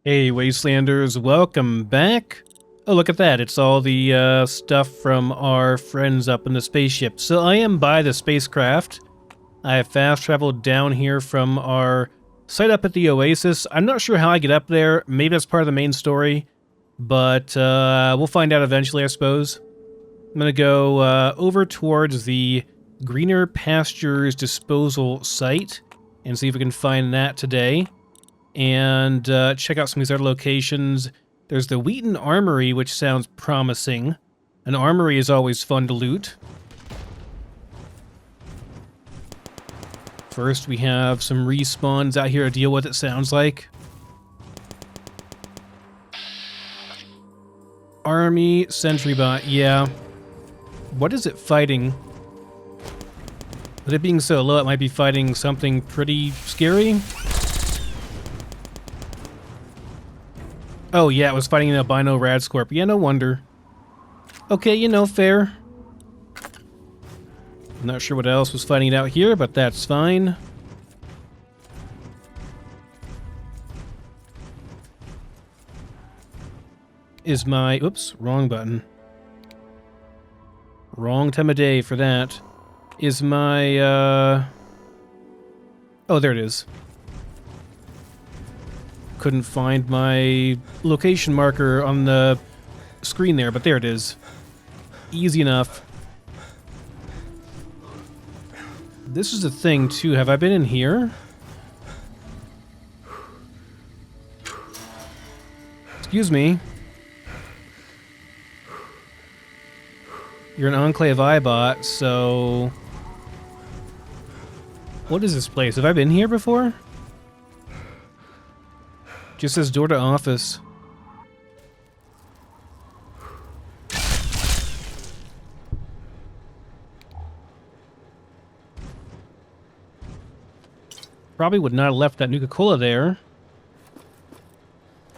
Hey, Wastelanders, welcome back. Oh, look at that. It's all the stuff from our friends up in the spaceship. So I am by the spacecraft. I have fast traveled down here from our site up at the Oasis. I'm not sure how I get up there. Maybe that's part of the main story. But we'll find out eventually, I suppose. I'm going to go over towards the Greener Pastures disposal site and see if we can find that today. And check out some of these other locations. There's the Wheaten Armory, which sounds promising. An armory is always fun to loot. First, we have some respawns out here to deal with, it sounds like. Army, sentry bot, yeah. What is it fighting? With it being so low, it might be fighting something pretty scary. Oh yeah, it was fighting an albino radscorp. Yeah, no wonder. Okay, you know, fair. I'm not sure what else was fighting it out here, but that's fine. Is my... Oops, wrong button. Wrong time of day for that. Is my, Oh, there it is. Couldn't find my location marker on the screen there, but there it is. Easy enough. This is the thing, too. Have I been in here? Excuse me. You're an Enclave iBot, so... What is this place? Have I been here before? Just says door to office. Probably would not have left that Nuka-Cola there.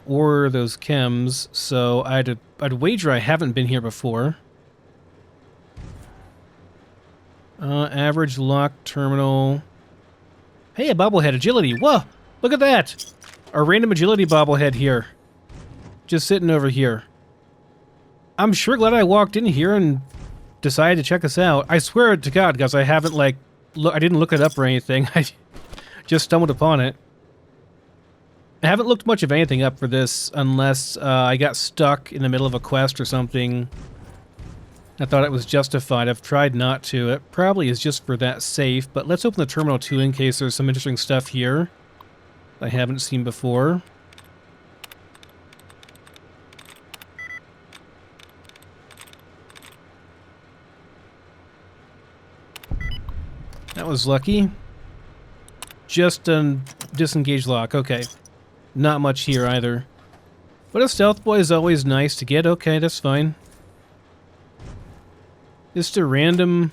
Or those chems, so I'd wager I haven't been here before. Average lock terminal. Hey, a bobblehead agility. Whoa! Look at that! A random agility bobblehead here. Just sitting over here. I'm sure glad I walked in here and decided to check this out. I swear to God, guys, I haven't, like... I didn't look it up or anything. I just stumbled upon it. I haven't looked much of anything up for this unless I got stuck in the middle of a quest or something. I thought it was justified. I've tried not to. It probably is just for that safe, but let's open the terminal too in case there's some interesting stuff here I haven't seen before. That was lucky. Just a disengage lock. Okay. Not much here either. But a stealth boy is always nice to get. Okay, that's fine. Just a random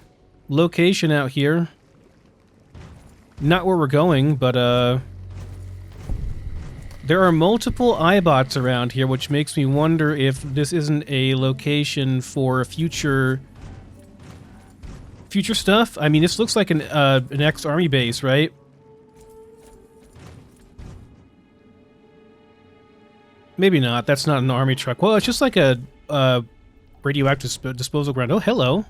location out here. Not where we're going, but there are multiple iBots around here, which makes me wonder if this isn't a location for future stuff. I mean, this looks like an ex-army base, right? Maybe not. That's not an army truck. Well, it's just like a radioactive disposal ground. Oh, hello.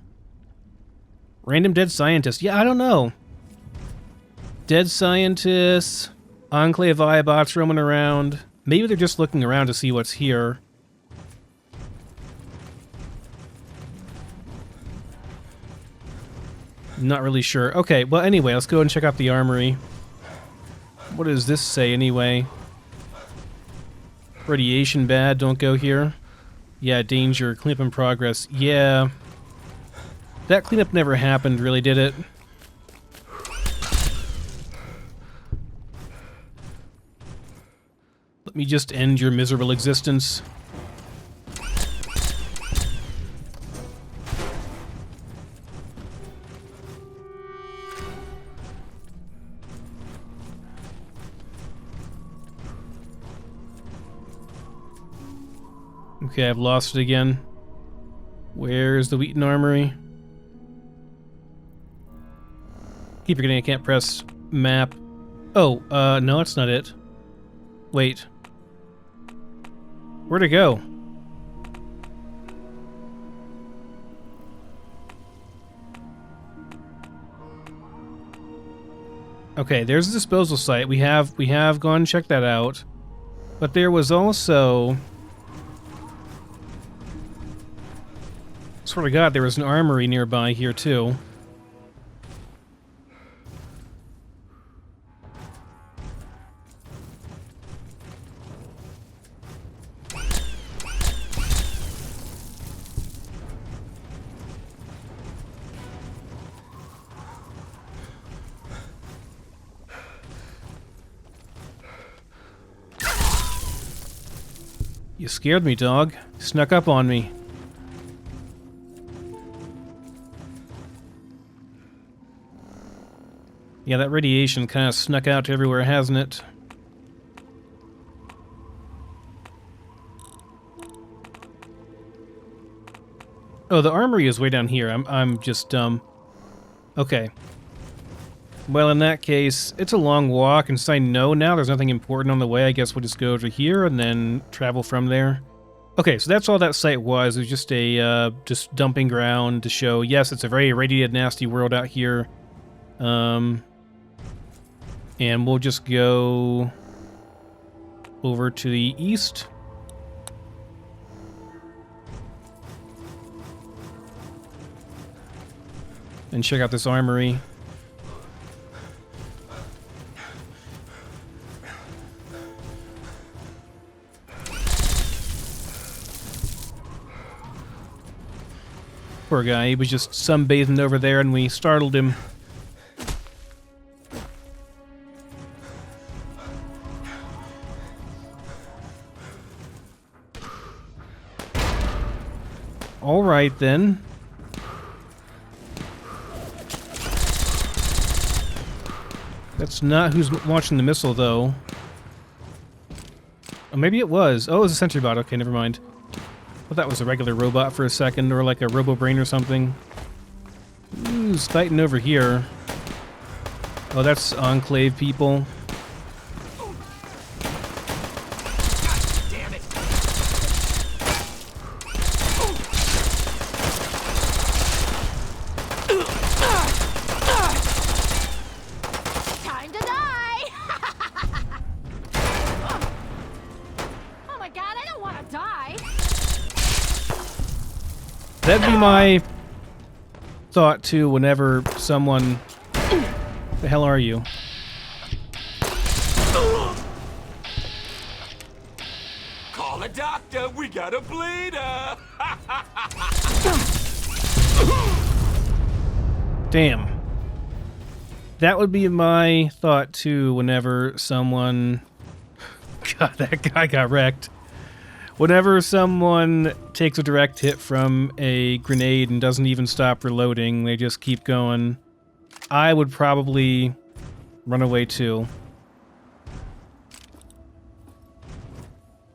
Random dead scientist. Yeah, I don't know. Dead scientists, Enclave iBots roaming around. Maybe they're just looking around to see what's here. Not really sure. Okay, well, anyway, let's go and check out the armory. What does this say, anyway? Radiation bad, don't go here. Yeah, danger, cleanup in progress. Yeah. That cleanup never happened, really, did it? Let me just end your miserable existence. Okay, I've lost it again. Where's the Wheaten Armory? Keep forgetting I can't press map. Oh, no, that's not it. Wait. Where'd it go? Okay, there's the disposal site. We have gone and checked that out. But there was also... Swear to God, there was an armory nearby here, too. You scared me, dog. Snuck up on me. Yeah, that radiation kind of snuck out to everywhere, hasn't it? Oh, the armory is way down here. I'm just dumb. Okay. Well, in that case, it's a long walk, and since I know now there's nothing important on the way, I guess we'll just go over here and then travel from there. Okay, so that's all that site was. It was just a just dumping ground to show, yes, it's a very irradiated, nasty world out here. And we'll just go over to the east. And check out this armory. Poor guy, he was just sunbathing over there and we startled him. Alright then. That's not who's launching the missile, though. Oh, maybe it was. Oh, it was a sentry bot. Okay, never mind. I thought that was a regular robot for a second, or like a robo-brain or something. Who's fighting over here? Oh, that's Enclave people. That'd be my thought, too, whenever someone... The hell are you? Call a doctor, we got a bleeder! Damn. That would be my thought, too, whenever someone... God, that guy got wrecked. Whenever someone takes a direct hit from a grenade and doesn't even stop reloading, they just keep going, I would probably run away too.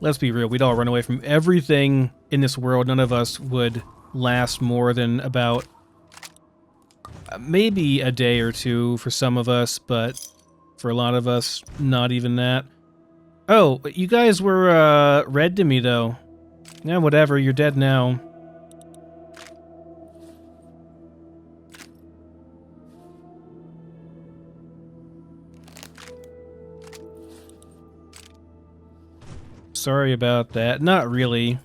Let's be real, we'd all run away from everything in this world. None of us would last more than about maybe a day or two for some of us, but for a lot of us, not even that. Oh, you guys were, red to me, though. Yeah, whatever, you're dead now. Sorry about that. Not really.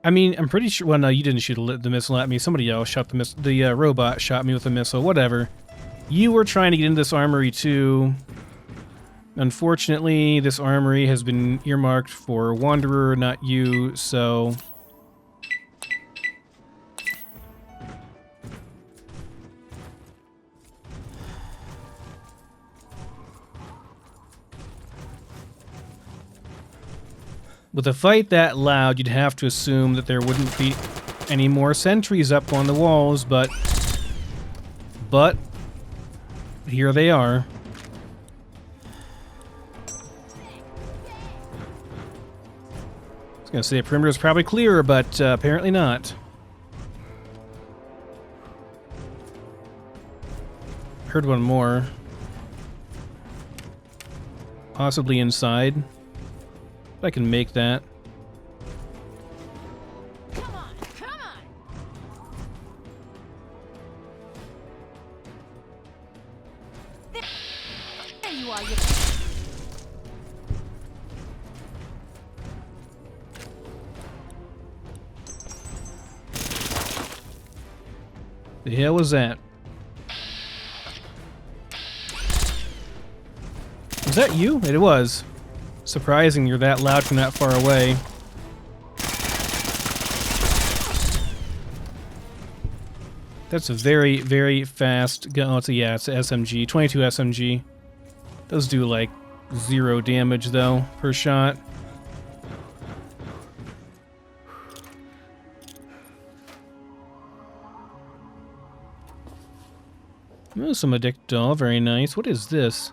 I mean, I'm pretty sure... Well, no, you didn't shoot the missile at me. Somebody else shot the missile. The, robot shot me with a missile. Whatever. You were trying to get into this armory, too. Unfortunately, this armory has been earmarked for Wanderer, not you, so... With a fight that loud, you'd have to assume that there wouldn't be any more sentries up on the walls, but here they are. I was gonna say the perimeter is probably clearer, but apparently not. Heard one more. Possibly inside. I can make that. Come on, come on. There you are. The hell was that? Was that you? It was. Surprising you're that loud from that far away. That's a very, very fast gun. Oh, it's an SMG. 22 SMG. Those do like 0 damage though per shot. Oh, some Addictol, very nice. What is this?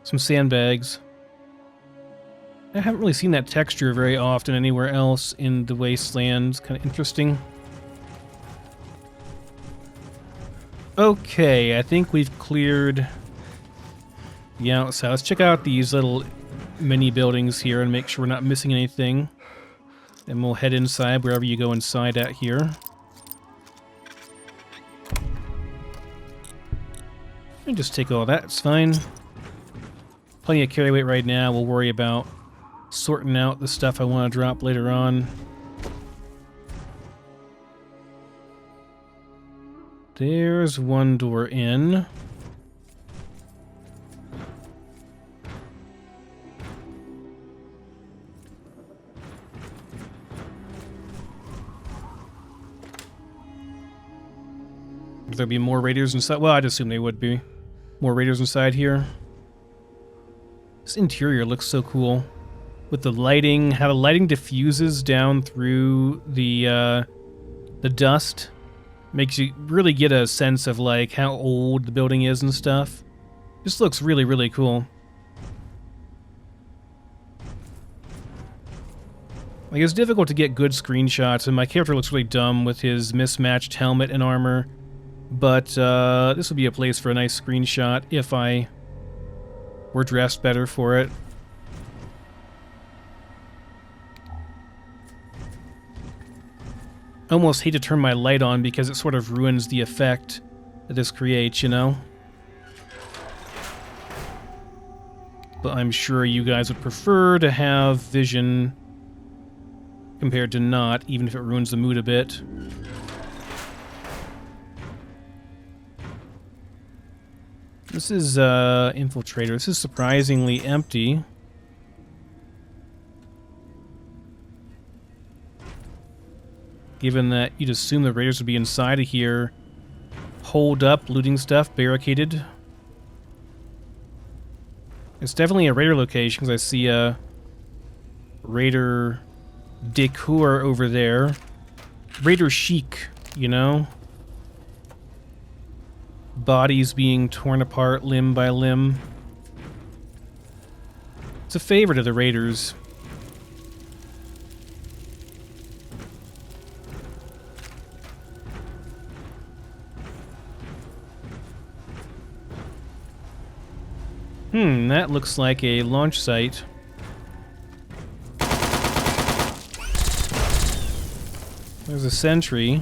Some sandbags. I haven't really seen that texture very often anywhere else in the Wastelands. Kind of interesting. Okay, I think we've cleared the outside. Let's check out these little mini buildings here and make sure we're not missing anything. And we'll head inside wherever you go inside at here. And just take all that, it's fine. Plenty of carry weight right now. We'll worry about sorting out the stuff I want to drop later on. There's one door in. Would there be more raiders inside? Well, I'd assume they would be. More raiders inside here. This interior looks so cool. With the lighting, how the lighting diffuses down through the dust. Makes you really get a sense of like how old the building is and stuff. This looks really, really cool. Like, it's difficult to get good screenshots, and my character looks really dumb with his mismatched helmet and armor. But this would be a place for a nice screenshot if I were dressed better for it. I almost hate to turn my light on because it sort of ruins the effect that this creates, you know? But I'm sure you guys would prefer to have vision compared to not, even if it ruins the mood a bit. This is Infiltrator. This is surprisingly empty. Given that you'd assume the raiders would be inside of here, holed up, looting stuff, barricaded. It's definitely a raider location because I see a raider decor over there. Raider chic, you know? Bodies being torn apart limb by limb. It's a favorite of the raiders. That looks like a launch site. There's a sentry.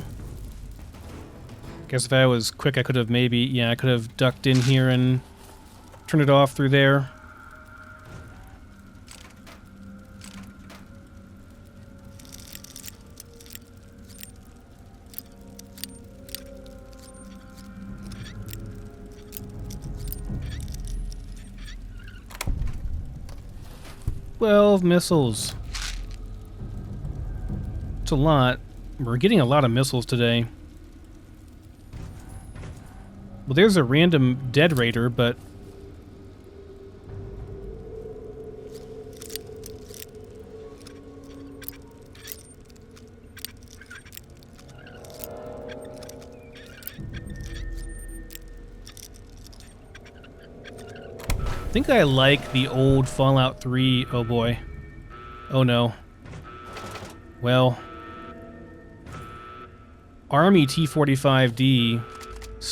Guess if I was quick, I could have maybe, yeah, I could have ducked in here and turned it off through there. "12 missiles. It's a lot. We're getting a lot of missiles today. Well, there's a random dead raider, but... I think I like the old Fallout 3... Oh boy. Oh no. Well... Army T-45D...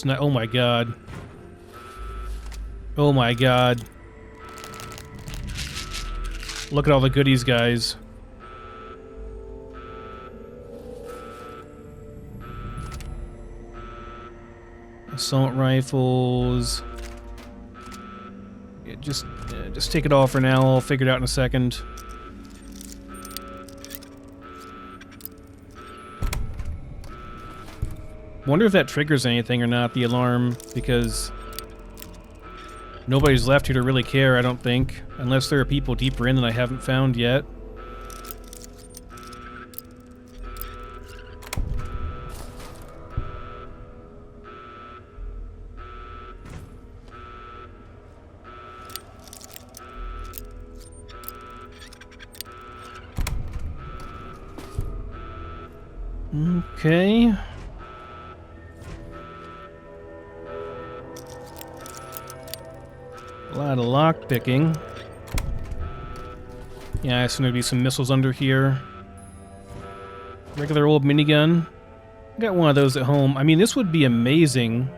Oh my god. Oh my god. Look at all the goodies, guys. Assault rifles. Yeah, just take it all for now. I'll figure it out in a second. Wonder if that triggers anything or not, the alarm, because nobody's left here to really care, I don't think. Unless there are people deeper in that I haven't found yet. Okay. A lot of lock picking. Yeah, I assume there'd be some missiles under here. Regular old minigun. Got one of those at home. I mean, this would be amazing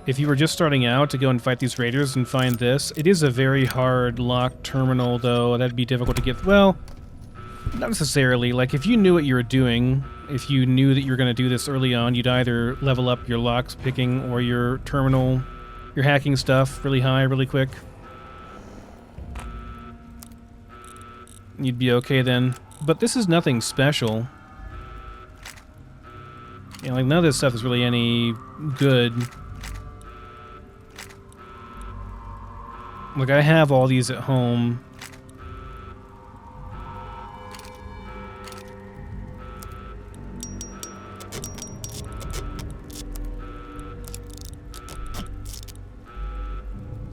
if you were just starting out to go and fight these raiders and find this. It is a very hard locked terminal, though. That'd be difficult to get. Well, not necessarily. Like, if you knew what you were doing, if you knew that you were going to do this early on, you'd either level up your locks picking or your terminal, your hacking stuff really high, really quick. You'd be okay then. But this is nothing special. Yeah, like, none of this stuff is really any good. Like, I have all these at home.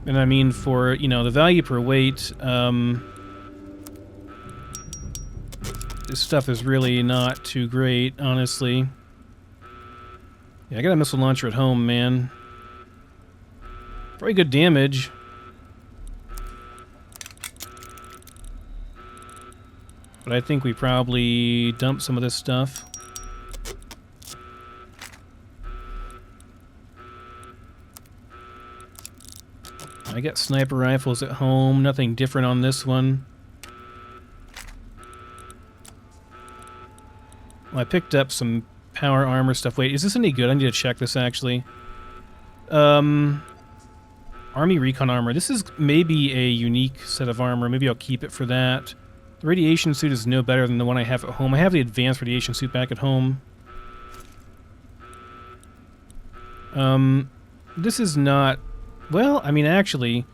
And I mean, for, you know, the value per weight, this stuff is really not too great, honestly. Yeah, I got a missile launcher at home, man. Very good damage. But I think we probably dumped some of this stuff. I got sniper rifles at home, nothing different on this one. Well, I picked up some power armor stuff. Wait, is this any good? I need to check this, actually. Army recon armor. This is maybe a unique set of armor. Maybe I'll keep it for that. The radiation suit is no better than the one I have at home. I have the advanced radiation suit back at home. This is not... Well, I mean, actually,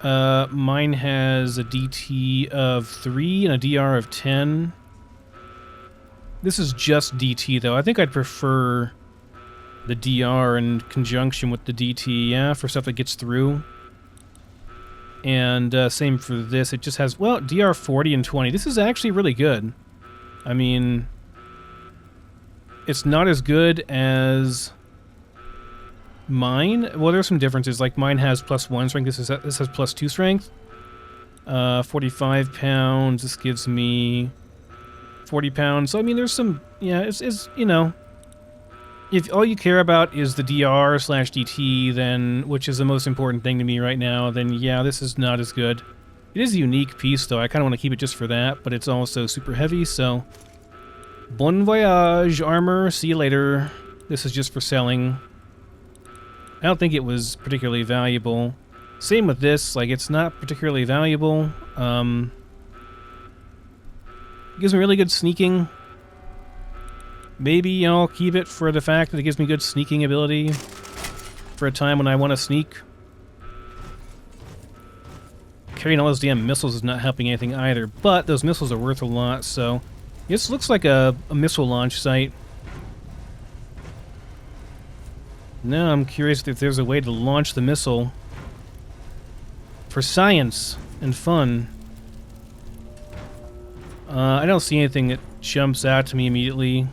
mine has a DT of 3 and a DR of 10. This is just DT, though. I think I'd prefer the DR in conjunction with the DT, yeah, for stuff that gets through. And same for this. It just has, well, DR 40 and 20. This is actually really good. I mean, it's not as good as mine. Well, there's some differences. Like, mine has +1 strength. This has +2 strength. 45 pounds. This gives me 40 pounds. So, I mean, there's some... Yeah, it's you know... If all you care about is the DR/DT, then, which is the most important thing to me right now, then yeah, this is not as good. It is a unique piece, though. I kind of want to keep it just for that, but it's also super heavy, so... Bon voyage, armor. See you later. This is just for selling. I don't think it was particularly valuable. Same with this, like, it's not particularly valuable. Gives me really good sneaking. Maybe I'll keep it for the fact that it gives me good sneaking ability for a time when I want to sneak. Carrying all those damn missiles is not helping anything either, but those missiles are worth a lot, so... This looks like a missile launch site. Now I'm curious if there's a way to launch the missile for science and fun. I don't see anything that jumps out to me immediately.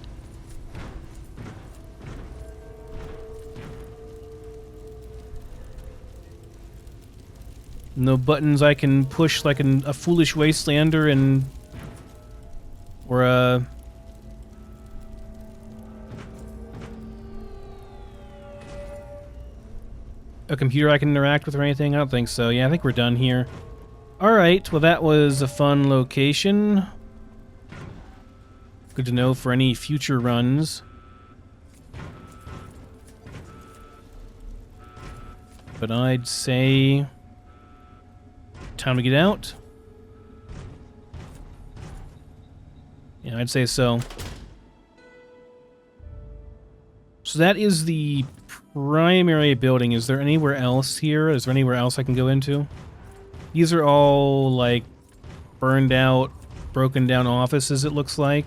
No buttons I can push like a foolish wastelander and... Or a computer I can interact with or anything? I don't think so. Yeah, I think we're done here. Alright, well that was a fun location. Good to know for any future runs. But I'd say... time to get out. Yeah, I'd say so. So that is the primary building. Is there anywhere else here? Is there anywhere else I can go into? These are all, like, burned out, broken down offices, it looks like.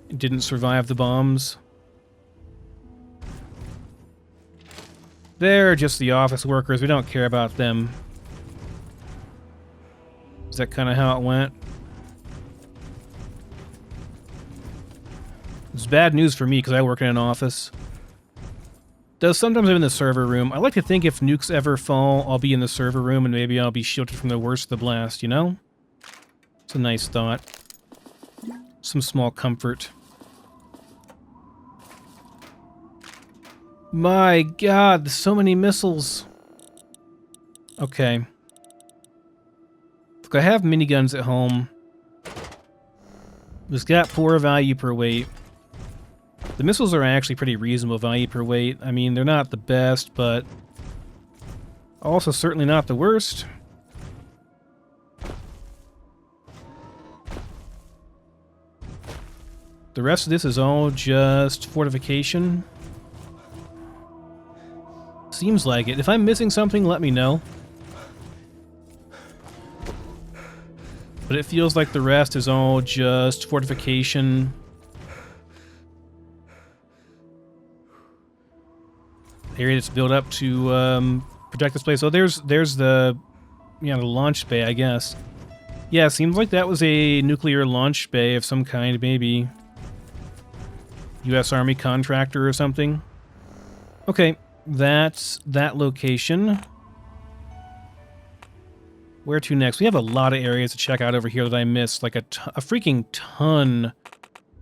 It didn't survive the bombs. They're just the office workers. We don't care about them. Is that kind of how it went? It's bad news for me because I work in an office. Though sometimes I'm in the server room. I like to think if nukes ever fall, I'll be in the server room and maybe I'll be shielded from the worst of the blast, you know? It's a nice thought. Some small comfort. My god, there's so many missiles. Okay. Look, I have miniguns at home. It's got poor value per weight. The missiles are actually pretty reasonable value per weight. I mean, they're not the best, but also certainly not the worst. The rest of this is all just fortification. Seems like it. If I'm missing something, let me know. But it feels like the rest is all just fortification. Area that's built up to protect this place. Oh, there's the, yeah, the launch bay, I guess. Yeah, seems like that was a nuclear launch bay of some kind, maybe. U.S. Army contractor or something. Okay, that's that location. Where to next? We have a lot of areas to check out over here that I missed. Like a freaking ton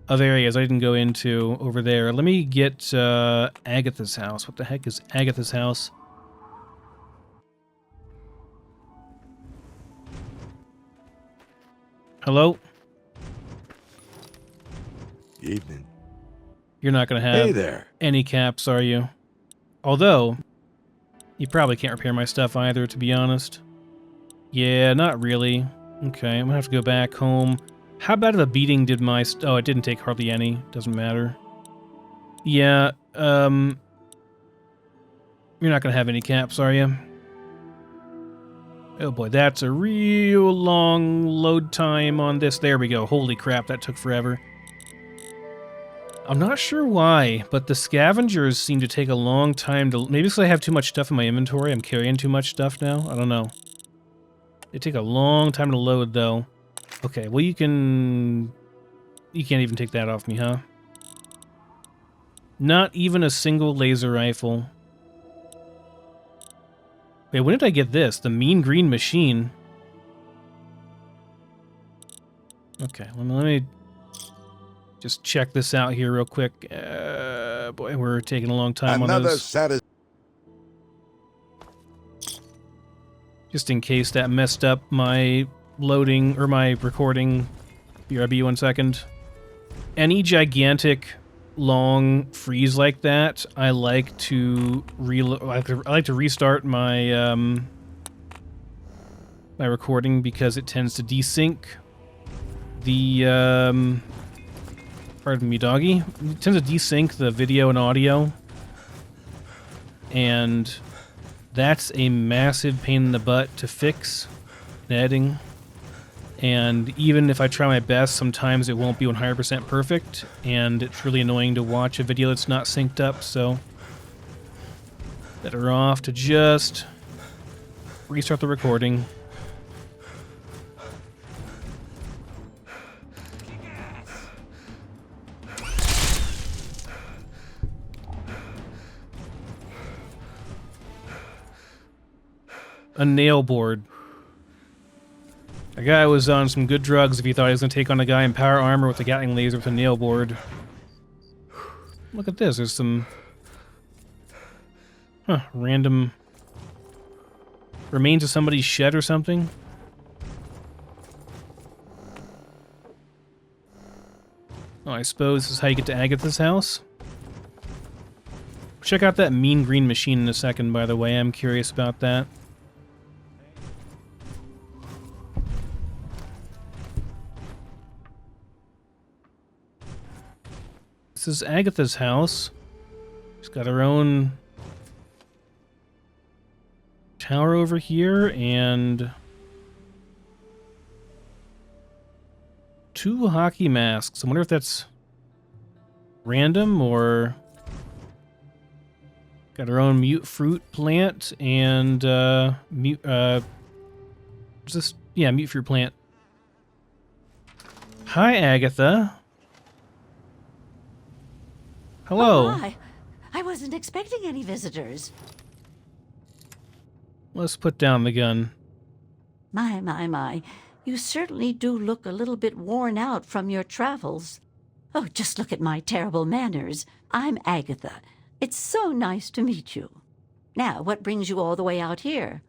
of areas I didn't go into over there. Let me get Agatha's house. What the heck is Agatha's house? Hello? Evening. You're not going to have Hey there. any caps, are you? Although, you probably can't repair my stuff either, to be honest. Yeah, not really. Okay, I'm going to have to go back home. How bad of a beating did my... oh, it didn't take hardly any. Doesn't matter. Yeah, you're not going to have any caps, are you? Oh boy, that's a real long load time on this. There we go. Holy crap, that took forever. I'm not sure why, but the scavengers seem to take a long time to... maybe because I have too much stuff in my inventory. I'm carrying too much stuff now. I don't know. They take a long time to load, though. Okay, well you can... you can't even take that off me, huh? Not even a single laser rifle. Wait, when did I get this? The mean green machine. Okay, let me just check this out here real quick. Boy, we're taking a long time on this. Just in case that messed up my loading, or my recording. BRB 1 second. Any gigantic, long freeze like that, I like to restart my my recording because it tends to desync the pardon me, doggy. It tends to desync the video and audio, and that's a massive pain in the butt to fix in editing. And even if I try my best, sometimes it won't be 100% perfect, and it's really annoying to watch a video that's not synced up, so better off to just restart the recording. A nail board. A guy was on some good drugs if he thought he was going to take on a guy in power armor with a Gatling laser with a nail board. Look at this. There's some... random... remains of somebody's shed or something. Oh, I suppose this is how you get to Agatha's house? Check out that mean green machine in a second, by the way. I'm curious about that. This is Agatha's house. She's got her own tower over here and 2 hockey masks. I wonder if that's random or got her own mute fruit plant and mute mute fruit plant. Hi, Agatha. Hello. Oh my. I wasn't expecting any visitors. Let's put down the gun. My. You certainly do look a little bit worn out from your travels. Oh, just look at my terrible manners. I'm Agatha. It's so nice to meet you. Now, what brings you all the way out here?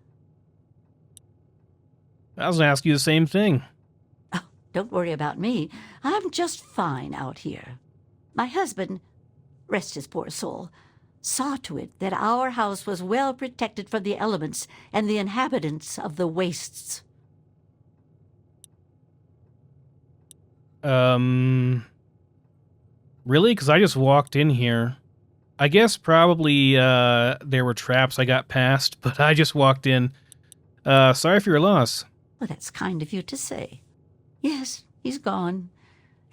I was going to ask you the same thing. Oh, don't worry about me. I'm just fine out here. My husband, rest his poor soul, saw to it that our house was well protected from the elements and the inhabitants of the wastes. Really? Because I just walked in here. I guess probably there were traps I got past, but I just walked in. Sorry for your loss. Well, that's kind of you to say. Yes, he's gone.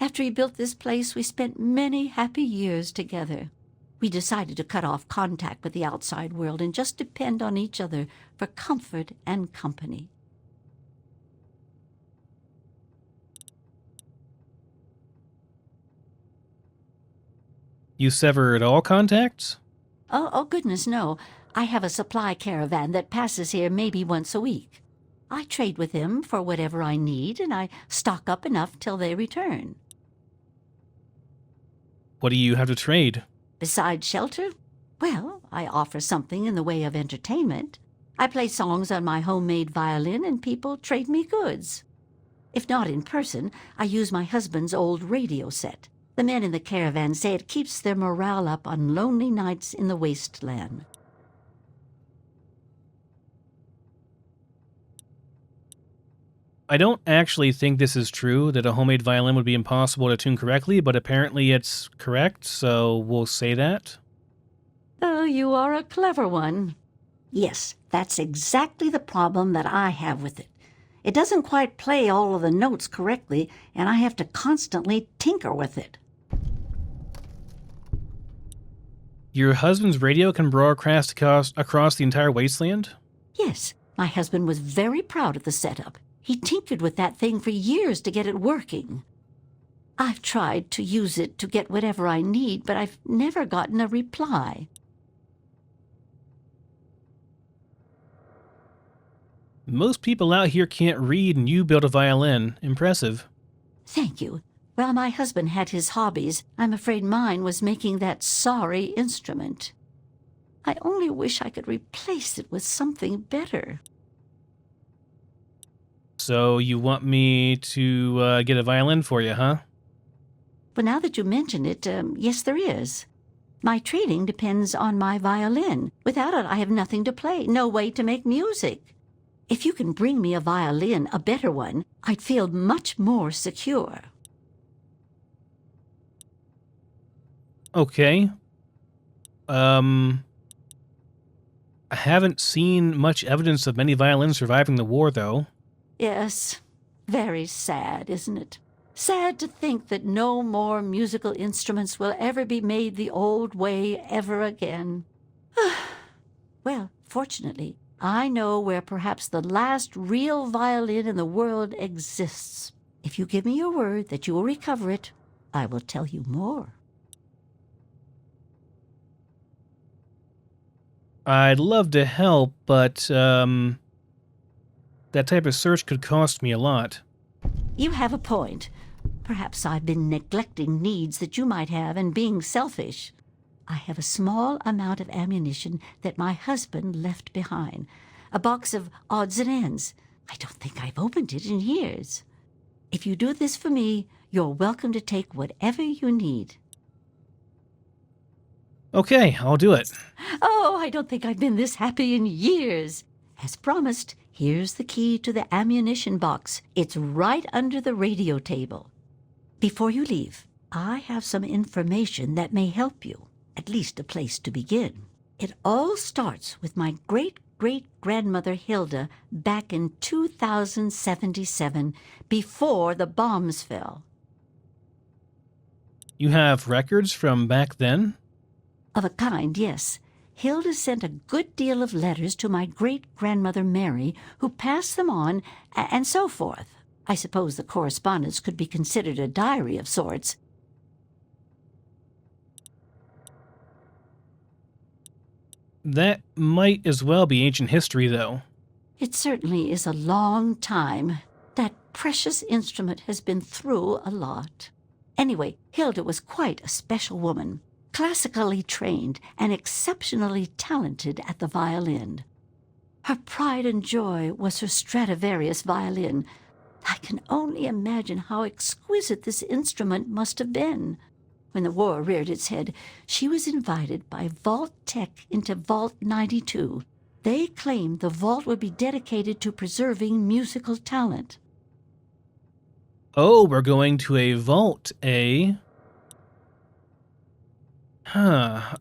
After he built this place, we spent many happy years together. We decided to cut off contact with the outside world and just depend on each other for comfort and company. You severed all contacts? Oh, goodness, no. I have a supply caravan that passes here maybe once a week. I trade with him for whatever I need, and I stock up enough till they return. What do you have to trade? Besides shelter? Well, I offer something in the way of entertainment. I play songs on my homemade violin, and people trade me goods. If not in person, I use my husband's old radio set. The men in the caravan say it keeps their morale up on lonely nights in the wasteland. I don't actually think this is true, that a homemade violin would be impossible to tune correctly, but apparently it's correct, so we'll say that. Oh, you are a clever one. Yes, that's exactly the problem that I have with it. It doesn't quite play all of the notes correctly, and I have to constantly tinker with it. Your husband's radio can broadcast across the entire wasteland? Yes, my husband was very proud of the setup. He tinkered with that thing for years to get it working. I've tried to use it to get whatever I need, but I've never gotten a reply. Most people out here can't read, and you built a violin. Impressive. Thank you. Well, my husband had his hobbies. I'm afraid mine was making that sorry instrument. I only wish I could replace it with something better. So you want me to get a violin for you, huh? But now that you mention it, yes, there is. My trading depends on my violin. Without it, I have nothing to play, no way to make music. If you can bring me a violin, a better one, I'd feel much more secure. Okay. I haven't seen much evidence of many violins surviving the war, though. Yes, very sad, isn't it? Sad to think that no more musical instruments will ever be made the old way ever again. Well, fortunately, I know where perhaps the last real violin in the world exists. If you give me your word that you will recover it, I will tell you more. I'd love to help, but, that type of search could cost me a lot. You have a point. Perhaps I've been neglecting needs that you might have and being selfish. I have a small amount of ammunition that my husband left behind. A box of odds and ends. I don't think I've opened it in years. If you do this for me, You're welcome to take whatever you need. Okay, I'll do it. Oh, I don't think I've been this happy in years. As promised, here's the key to the ammunition box. It's right under the radio table. Before you leave, I have some information that may help you, at least a place to begin. It all starts with my great-great-grandmother Hilda back in 2077, before the bombs fell. You have records from back then? Of a kind, yes. Hilda sent a good deal of letters to my great-grandmother Mary, who passed them on, and so forth. I suppose the correspondence could be considered a diary of sorts. That might as well be ancient history, though. It certainly is a long time. That precious instrument has been through a lot. Anyway, Hilda was quite a special woman, classically trained and exceptionally talented at the violin. Her pride and joy was her Stradivarius violin. I can only imagine how exquisite this instrument must have been. When the war reared its head, she was invited by Vault Tech into Vault 92. They claimed the vault would be dedicated to preserving musical talent. Oh, we're going to a vault, eh? Why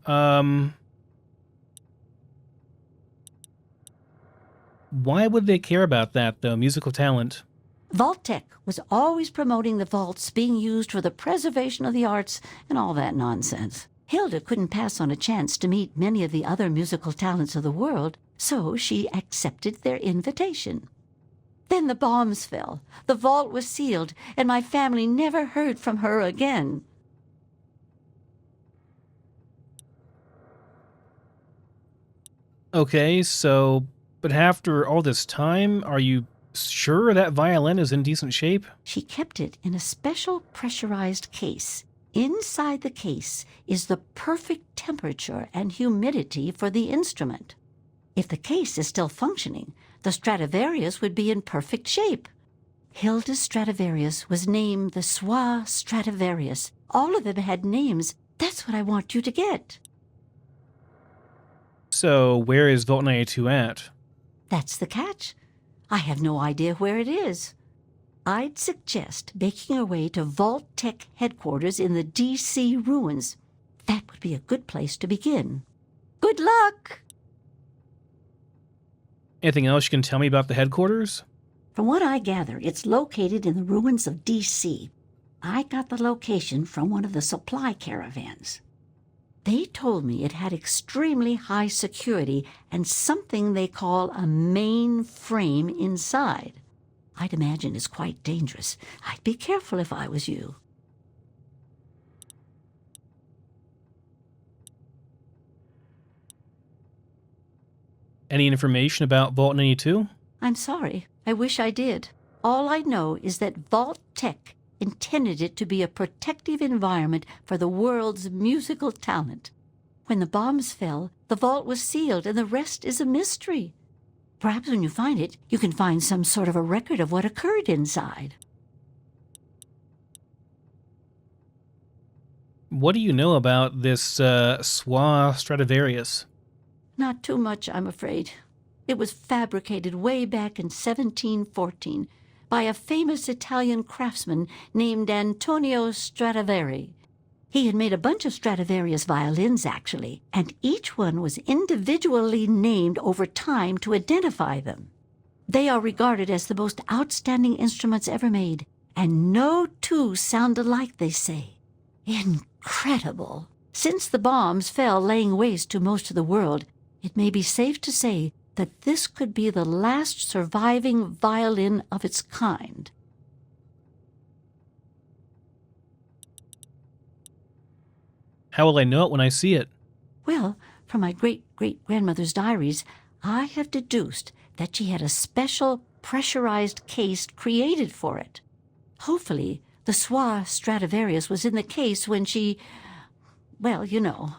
would they care about that, though? Musical talent. Vault Tech was always promoting the vaults being used for the preservation of the arts and all that nonsense. Hilda couldn't pass on a chance to meet many of the other musical talents of the world, so she accepted their invitation. Then the bombs fell, the vault was sealed, and my family never heard from her again. Okay, so, but after all this time, are you sure that violin is in decent shape? She kept it in a special pressurized case. Inside the case is the perfect temperature and humidity for the instrument. If the case is still functioning, the Stradivarius would be in perfect shape. Hilda's Stradivarius was named the Swa Stradivarius. All of them had names. That's what I want you to get. So, where is Vault 92 at? That's the catch. I have no idea where it is. I'd suggest making your way to Vault Tech headquarters in the D.C. ruins. That would be a good place to begin. Good luck! Anything else you can tell me about the headquarters? From what I gather, it's located in the ruins of D.C. I got the location from one of the supply caravans. They told me it had extremely high security and something they call a main frame inside. I'd imagine it's quite dangerous. I'd be careful if I was you. Any information about Vault 92? I'm sorry. I wish I did. All I know is that Vault Tech intended it to be a protective environment for the world's musical talent. When the bombs fell, the vault was sealed and the rest is a mystery. Perhaps when you find it, you can find some sort of a record of what occurred inside. What do you know about this Swa Stradivarius? Not too much, I'm afraid. It was fabricated way back in 1714 by a famous Italian craftsman named Antonio Stradivari. He had made a bunch of Stradivarius violins, actually, and each one was individually named over time to identify them. They are regarded as the most outstanding instruments ever made, and no two sound alike, they say. Incredible! Since the bombs fell laying waste to most of the world, it may be safe to say that this could be the last surviving violin of its kind. How will I know it when I see it? Well, from my great-great-grandmother's diaries, I have deduced that she had a special pressurized case created for it. Hopefully, the Swa Stradivarius was in the case when she... well, you know.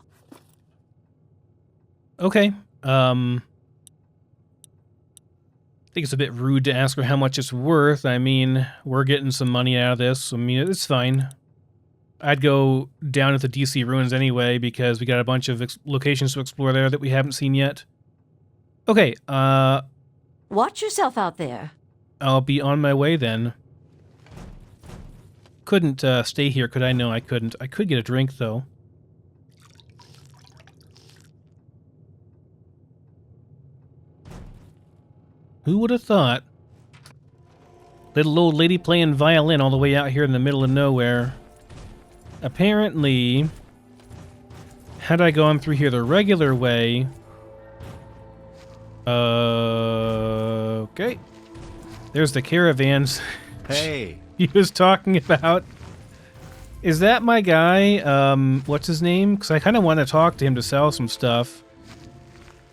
Okay, think it's a bit rude to ask her how much it's worth. I mean, we're getting some money out of this. I mean, it's fine. I'd go down to the DC ruins anyway because we got a bunch of locations to explore there that we haven't seen yet. Okay, Watch yourself out there. I'll be on my way then. Couldn't stay here, could I? No, I couldn't. I could get a drink, though. Who would have thought? Little old lady playing violin all the way out here in the middle of nowhere. Apparently, had I gone through here the regular way... okay. There's the caravans Hey, he was talking about. Is that my guy? What's his name? Because I kind of want to talk to him to sell some stuff.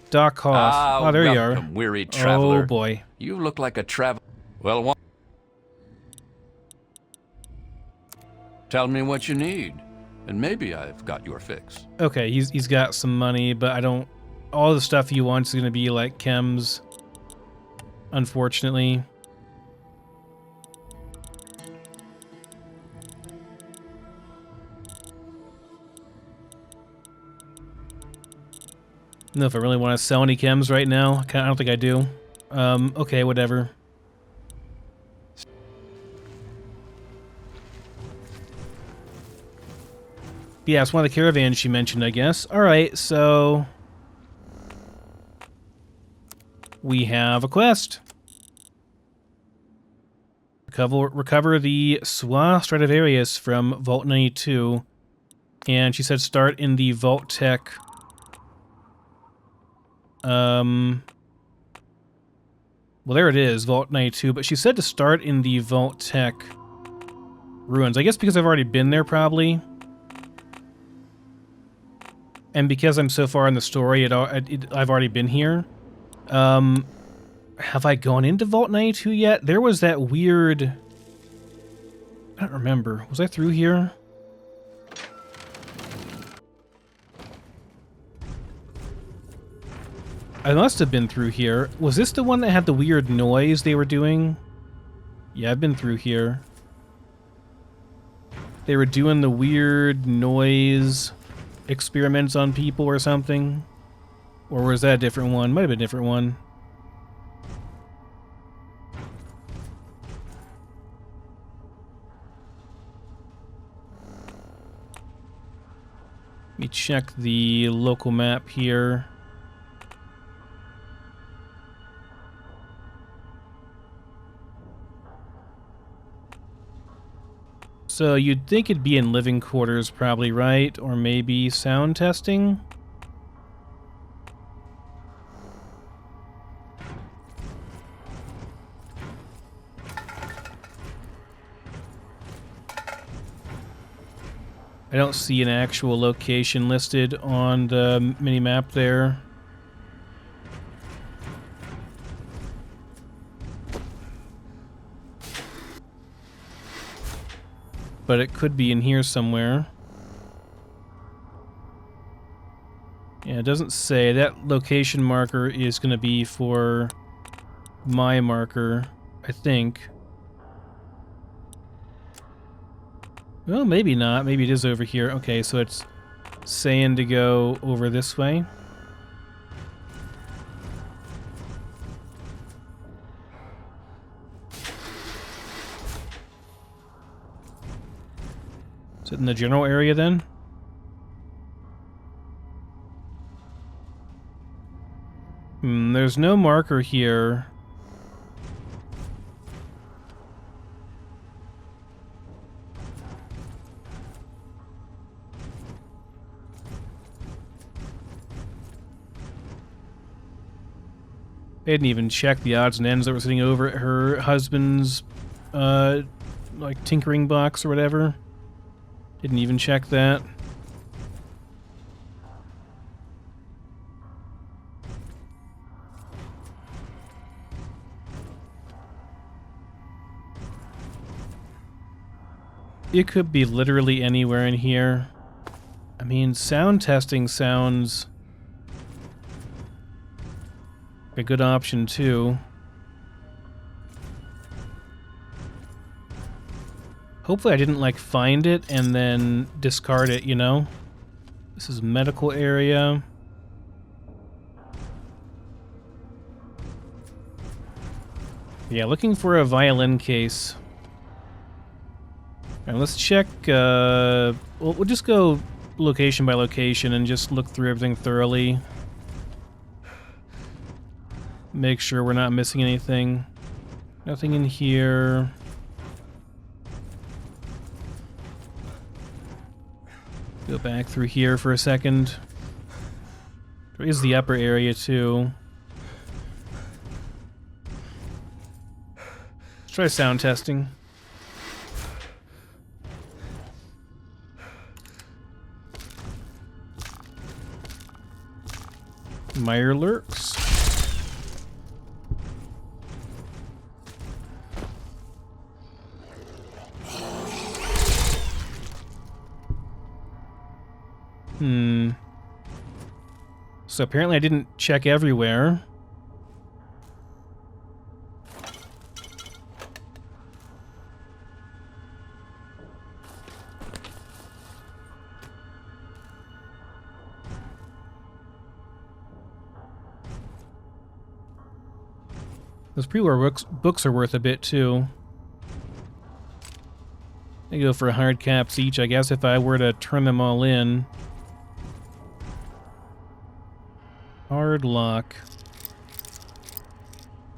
Doc Hoff. Oh, there you are. Welcome, weary traveler. Oh, boy. You look like a travel. Well, tell me what you need, and maybe I've got your fix. Okay, he's got some money, but I don't... all the stuff he wants is going to be like chems, unfortunately. I don't know if I really want to sell any chems right now. I don't think I do. Okay, whatever. Yeah, it's one of the caravans she mentioned, I guess. Alright, so... we have a quest. Recover the Swa Stradivarius from Vault 92. And she said start in the Vault Tech... well, there it is, Vault 92, but she said to start in the Vault Tech ruins. I guess because I've already been there, probably. And because I'm so far in the story, I've already been here. Have I gone into Vault 92 yet? There was that weird... I don't remember. Was I through here? I must have been through here. Was this the one that had the weird noise they were doing? Yeah, I've been through here. They were doing the weird noise experiments on people or something. Or was that a different one? Might have been a different one. Let me check the local map here. So you'd think it'd be in living quarters probably, right? Or maybe sound testing? I don't see an actual location listed on the mini-map there. But it could be in here somewhere. Yeah, it doesn't say. That location marker is going to be for my marker, I think. Well, maybe not. Maybe it is over here. Okay, so it's saying to go over this way. Is it in the general area then? There's no marker here. They didn't even check the odds and ends that were sitting over at her husband's, like, tinkering box or whatever. Didn't even check that. It could be literally anywhere in here. I mean, sound testing sounds a good option too. Hopefully I didn't, like, find it and then discard it, you know? This is medical area. Yeah, looking for a violin case. All right, let's check, we'll just go location by location and just look through everything thoroughly. Make sure we're not missing anything. Nothing in here. Go back through here for a second. There is the upper area too. Let's try sound testing. Meyer lurks. So apparently I didn't check everywhere. Those pre-war books are worth a bit too. They go for 100 caps each, I guess, if I were to turn them all in. Hard lock.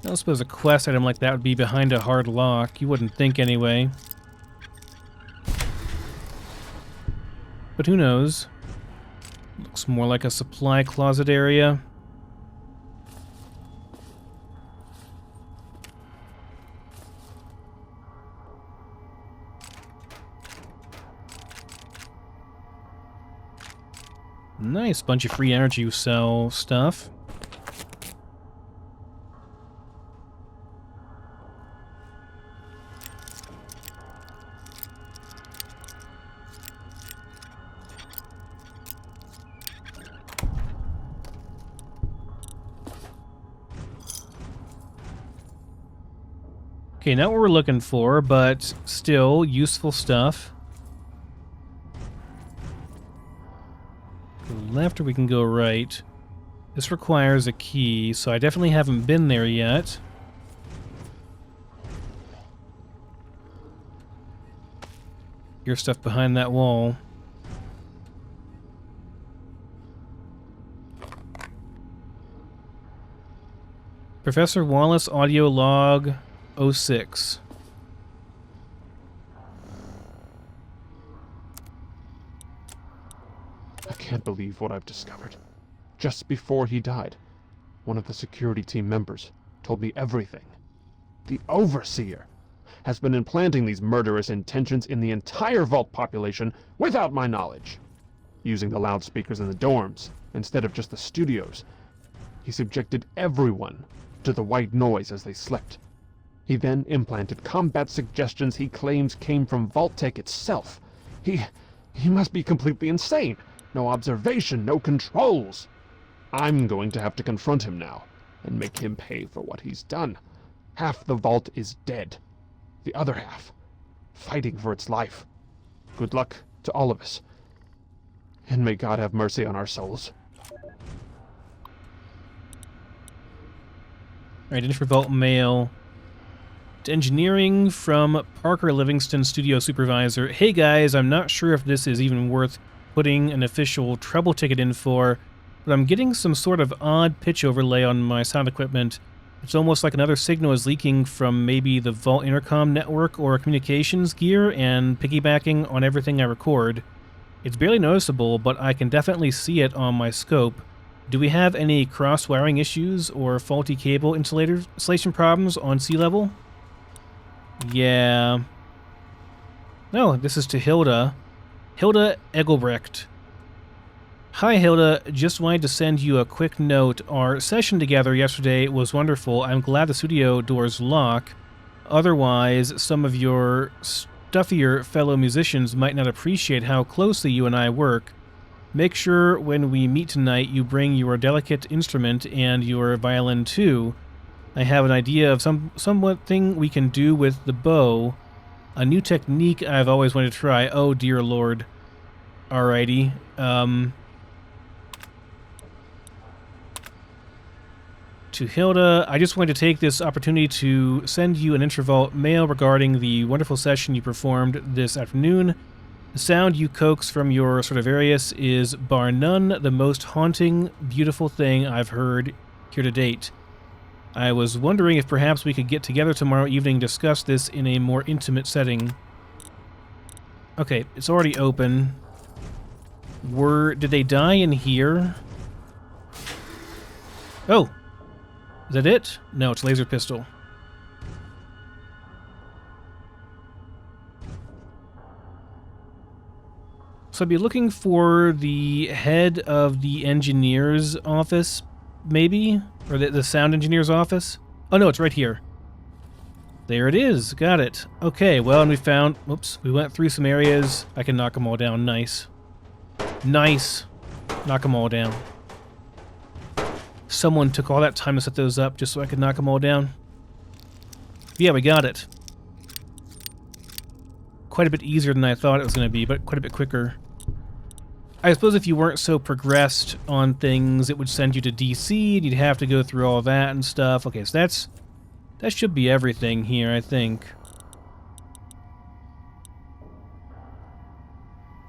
I don't suppose a quest item like that would be behind a hard lock. You wouldn't think anyway. But who knows? Looks more like a supply closet area. Nice bunch of free energy cell stuff. Okay, not what we're looking for, but still useful stuff. Go left or we can go right. This requires a key, so I definitely haven't been there yet. Here's stuff behind that wall. Professor Wallace audio log 06. I can't believe what I've discovered. Just before he died, one of the security team members told me everything. The Overseer has been implanting these murderous intentions in the entire Vault population without my knowledge. Using the loudspeakers in the dorms instead of just the studios, he subjected everyone to the white noise as they slept. He then implanted combat suggestions he claims came from Vault Tech itself. He must be completely insane. No observation, no controls. I'm going to have to confront him now and make him pay for what he's done. Half the Vault is dead. The other half, fighting for its life. Good luck to all of us. And may God have mercy on our souls. Alright, in for Vault Mail. To engineering from Parker Livingston, studio supervisor. Hey guys, I'm not sure if this is even worth putting an official trouble ticket in for, but I'm getting some sort of odd pitch overlay on my sound equipment. It's almost like another signal is leaking from maybe the Vault intercom network or communications gear and piggybacking on everything I record. It's barely noticeable, but I can definitely see it on my scope. Do we have any cross-wiring issues or faulty cable installation problems on sea level? Yeah. No, this is to Hilda. Hilda Egelbrecht. Hi Hilda, just wanted to send you a quick note. Our session together yesterday was wonderful. I'm glad the studio doors lock. Otherwise, some of your stuffier fellow musicians might not appreciate how closely you and I work. Make sure when we meet tonight you bring your delicate instrument and your violin too. I have an idea of somewhat thing we can do with the bow. A new technique I've always wanted to try. Oh, dear Lord. Alrighty. To Hilda, I just wanted to take this opportunity to send you an intravault mail regarding the wonderful session you performed this afternoon. The sound you coax from your Stradivarius is, bar none, the most haunting, beautiful thing I've heard here to date. I was wondering if perhaps we could get together tomorrow evening and discuss this in a more intimate setting. Okay, it's already open. Did they die in here? Oh! Is that it? No, it's laser pistol. So I'd be looking for the head of the engineer's office, maybe? Or the sound engineer's office? Oh no, it's right here. There it is. Got it. Okay, well, and we found... Whoops. We went through some areas. I can knock them all down. Nice. Nice. Knock them all down. Someone took all that time to set those up just so I could knock them all down. Yeah, we got it. Quite a bit easier than I thought it was going to be, but quite a bit quicker. I suppose if you weren't so progressed on things, it would send you to DC, and you'd have to go through all that and stuff. Okay, so that should be everything here, I think.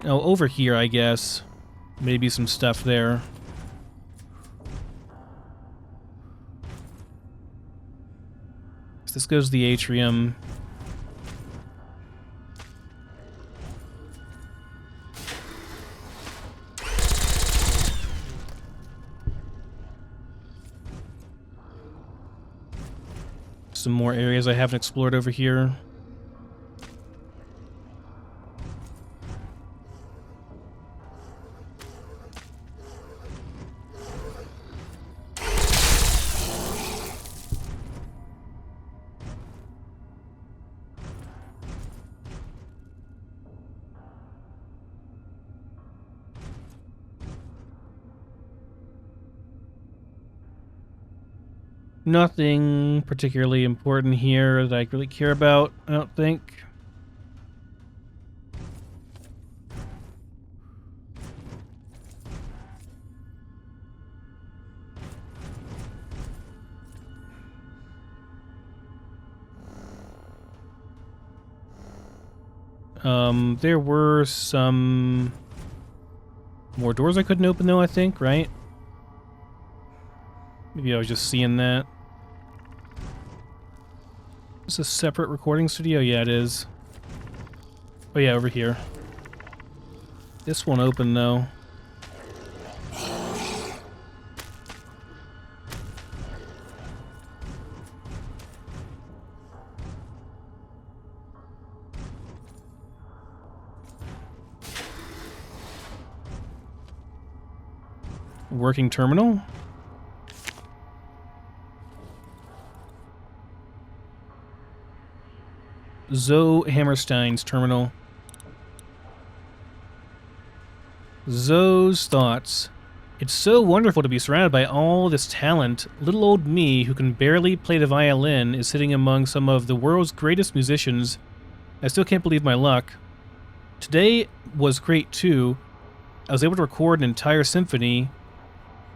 Oh, over here, I guess. Maybe some stuff there. So this goes to the atrium. Some more areas I haven't explored over here. Nothing particularly important here that I really care about, I don't think. There were some more doors I couldn't open though, I think, right? Maybe I was just seeing that. Is this a separate recording studio? Yeah, it is. Oh yeah, over here. This won't open though. Working terminal? Zoe Hammerstein's terminal. Zoe's thoughts. It's so wonderful to be surrounded by all this talent. Little old me, who can barely play the violin, is sitting among some of the world's greatest musicians. I still can't believe my luck. Today was great too. I was able to record an entire symphony.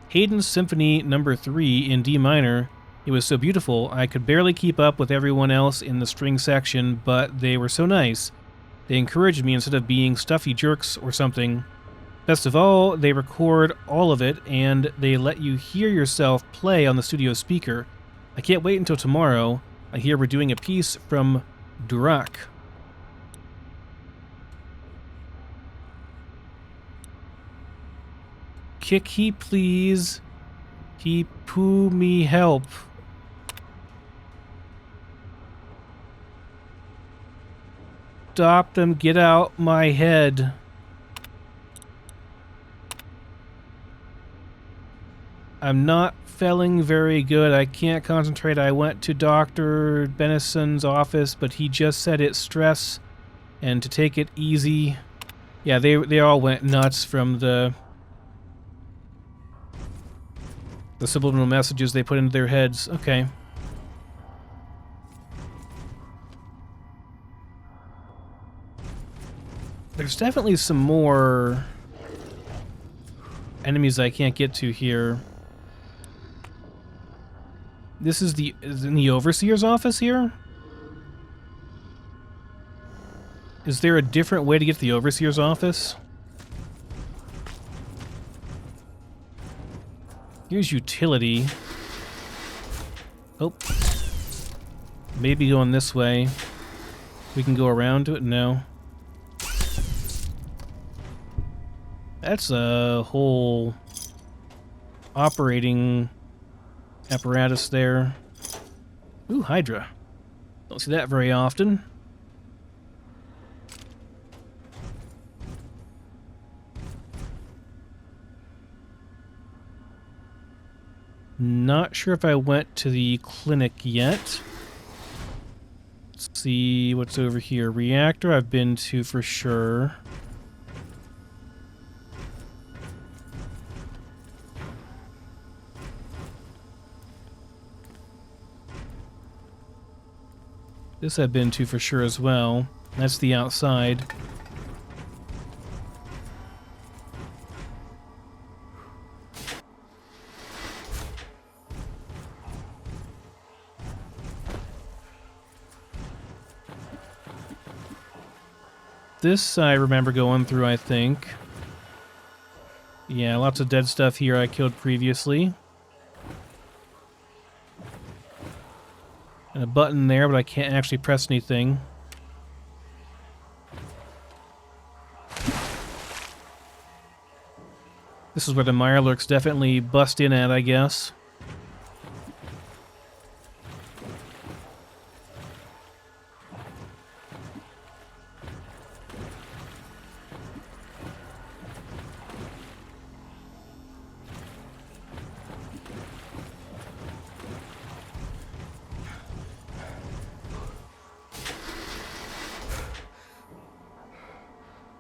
Haydn's Symphony No. 3 in D minor. It was so beautiful, I could barely keep up with everyone else in the string section, but they were so nice. They encouraged me instead of being stuffy jerks or something. Best of all, they record all of it, and they let you hear yourself play on the studio speaker. I can't wait until tomorrow. I hear we're doing a piece from Durac. Kick he please. He poo me help. Stop them, get out my head. I'm not feeling very good. I can't concentrate. I went to Dr. Benison's office, but he just said it's stress and to take it easy. Yeah, they all went nuts from the subliminal messages they put into their heads. Okay. There's definitely some more enemies I can't get to here. This is in the Overseer's office here? Is there a different way to get to the Overseer's office? Here's utility. Oh. Maybe going this way. We can go around to it? No. That's a whole operating apparatus there. Ooh, Hydra. Don't see that very often. Not sure if I went to the clinic yet. Let's see what's over here. Reactor I've been to for sure. This I've been to for sure as well. That's the outside. This I remember going through, I think. Yeah, lots of dead stuff here I killed previously. And a button there, but I can't actually press anything. This is where the Mirelurks definitely bust in at, I guess.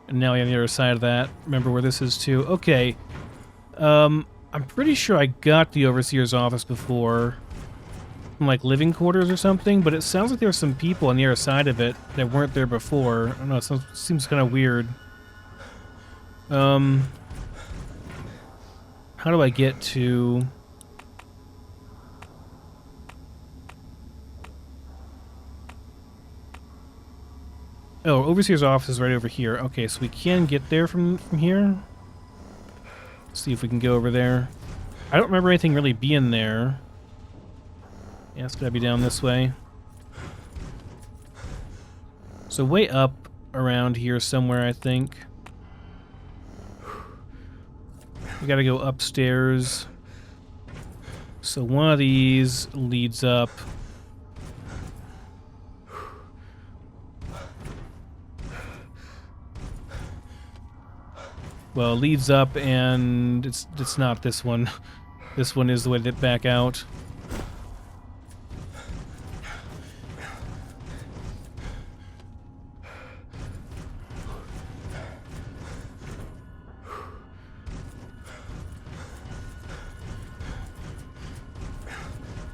And now we have the other side of that. Remember where this is too. Okay. I'm pretty sure I got the Overseer's office before. From like living quarters or something, but it sounds like there were some people on the other side of it that weren't there before. I don't know, it seems kind of weird. How do I get to... Oh, Overseer's office is right over here. Okay, so we can get there from here. Let's see if we can go over there. I don't remember anything really being there. Yeah, it's gotta be down this way. So way up around here somewhere, I think. We gotta go upstairs. So one of these leads up. Well, it leads up, and it's not this one. This one is the way to get back out.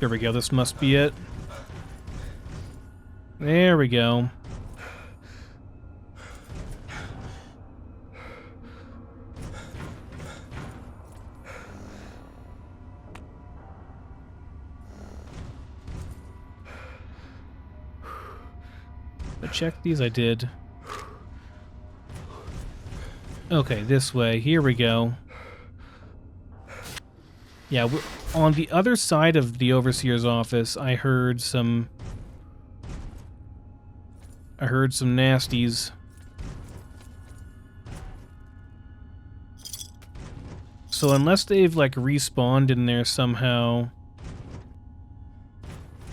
Here we go, this must be it. There we go. Check these, I did. Okay, this way. Here we go. Yeah, on the other side of the Overseer's office, I heard some nasties. So unless they've like respawned in there somehow,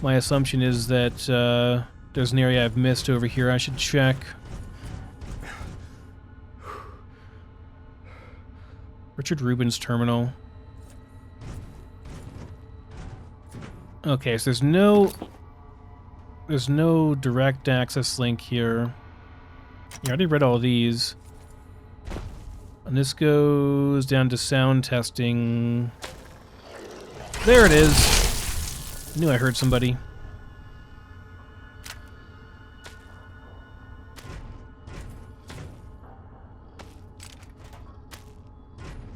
my assumption is that there's an area I've missed over here. I should check. Richard Rubin's terminal. Okay, so there's no direct access link here. I already read all these. And this goes down to sound testing. There it is. I knew I heard somebody.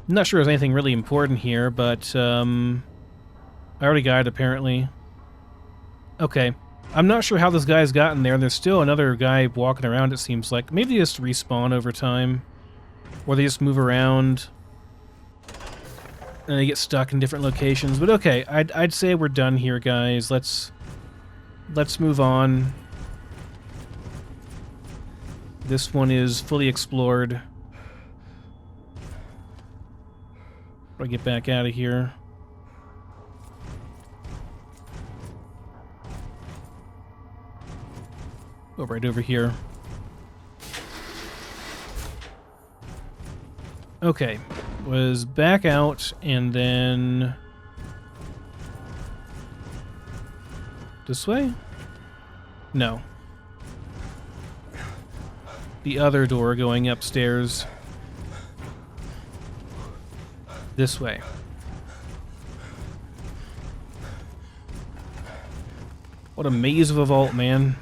I'm not sure there's anything really important here, but I already got it apparently. Okay. I'm not sure how this guy's gotten there. There's still another guy walking around, it seems like. Maybe they just respawn over time. Or they just move around. And they get stuck in different locations. But okay, I'd say we're done here, guys. Let's move on. This one is fully explored. I'll get back out of here. Go right over here. Okay. Was back out and then... This way? No. The other door going upstairs. This way. What a maze of a vault, man.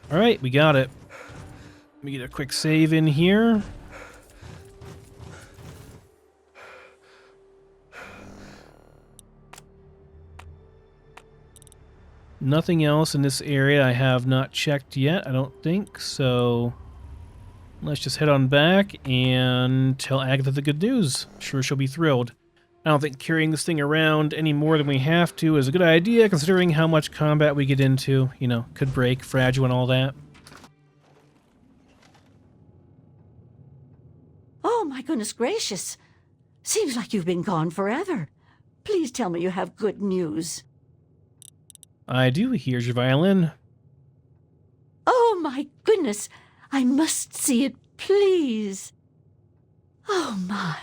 Alright, we got it. Let me get a quick save in here. Nothing else in this area I have not checked yet, I don't think, so let's just head on back and tell Agatha the good news. I'm sure she'll be thrilled. I don't think carrying this thing around any more than we have to is a good idea, considering how much combat we get into. You know, could break, fragile, and all that. Oh, my goodness gracious. Seems like you've been gone forever. Please tell me you have good news. I do. Here's your violin. Oh, my goodness. I must see it, please. Oh, my.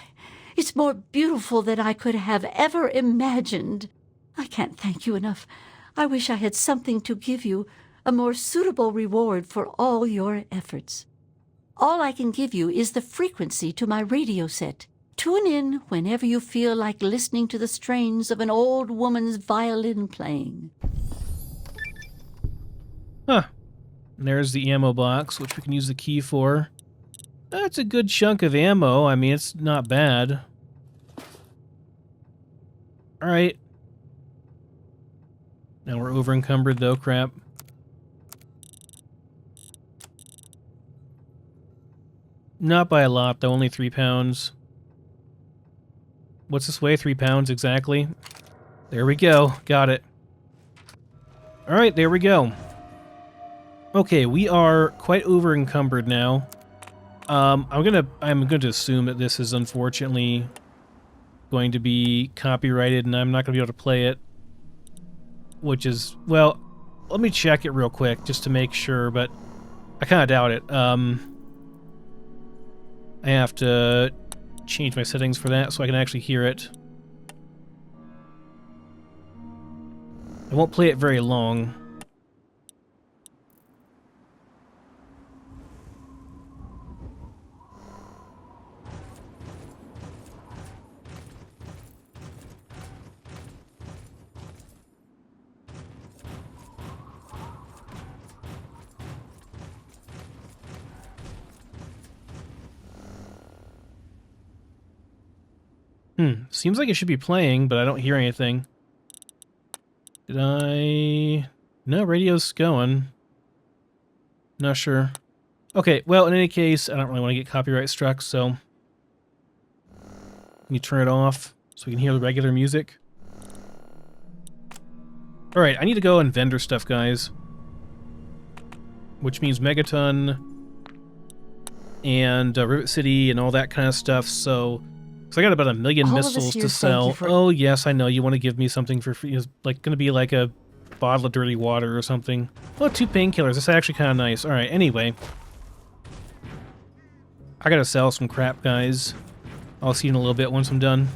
It's more beautiful than I could have ever imagined. I can't thank you enough. I wish I had something to give you, a more suitable reward for all your efforts. All I can give you is the frequency to my radio set. Tune in whenever you feel like listening to the strains of an old woman's violin playing. Huh. And there's the ammo box, which we can use the key for. That's a good chunk of ammo. I mean, it's not bad. Alright. Now we're over encumbered though, crap. Not by a lot though, only 3 pounds. What's this weigh? 3 pounds exactly. There we go. Got it. Alright, there we go. Okay, we are quite over encumbered now. I'm gonna assume that this is unfortunately going to be copyrighted and I'm not gonna be able to play it. Which is, well, let me check it real quick just to make sure, but I kinda doubt it. I have to change my settings for that so I can actually hear it. I won't play it very long. Seems like it should be playing, but I don't hear anything. Did I... No, radio's going. Not sure. Okay, well, in any case, I don't really want to get copyright struck, so... Can you turn it off so we can hear the regular music? Alright, I need to go and vendor stuff, guys. Which means Megaton and Rivet City and all that kind of stuff, so... So I got about 1 million missiles to sell. Oh, yes, I know. You want to give me something for free. It's like going to be like a bottle of dirty water or something. Oh, 2 painkillers. That's actually kind of nice. All right, anyway. I got to sell some crap, guys. I'll see you in a little bit once I'm done.